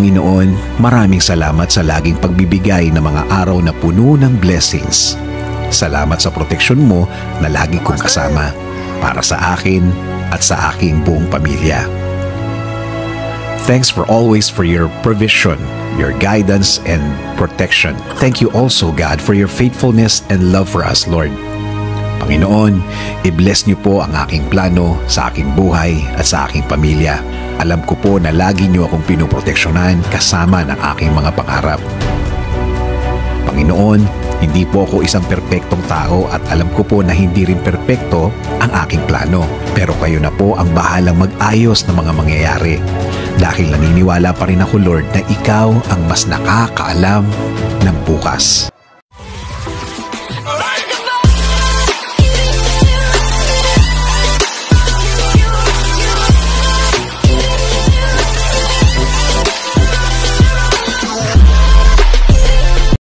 Panginoon, maraming salamat sa laging pagbibigay ng mga araw na puno ng blessings. Salamat sa proteksyon mo na lagi kong kasama para sa akin at sa aking buong pamilya. Thanks for always for your provision, your guidance and protection. Thank you also, God, for your faithfulness and love for us, Lord. Panginoon, i-bless niyo po ang aking plano sa aking buhay at sa aking pamilya. Alam ko po na lagi niyo akong pinoproteksyonan kasama ng aking mga pangarap. Panginoon, hindi po ako isang perpektong tao at alam ko po na hindi rin perpekto ang aking plano. Pero kayo na po ang bahalang mag-ayos ng mga mangyayari. Dahil naniniwala pa rin ako, Lord, na ikaw ang mas nakakaalam ng bukas.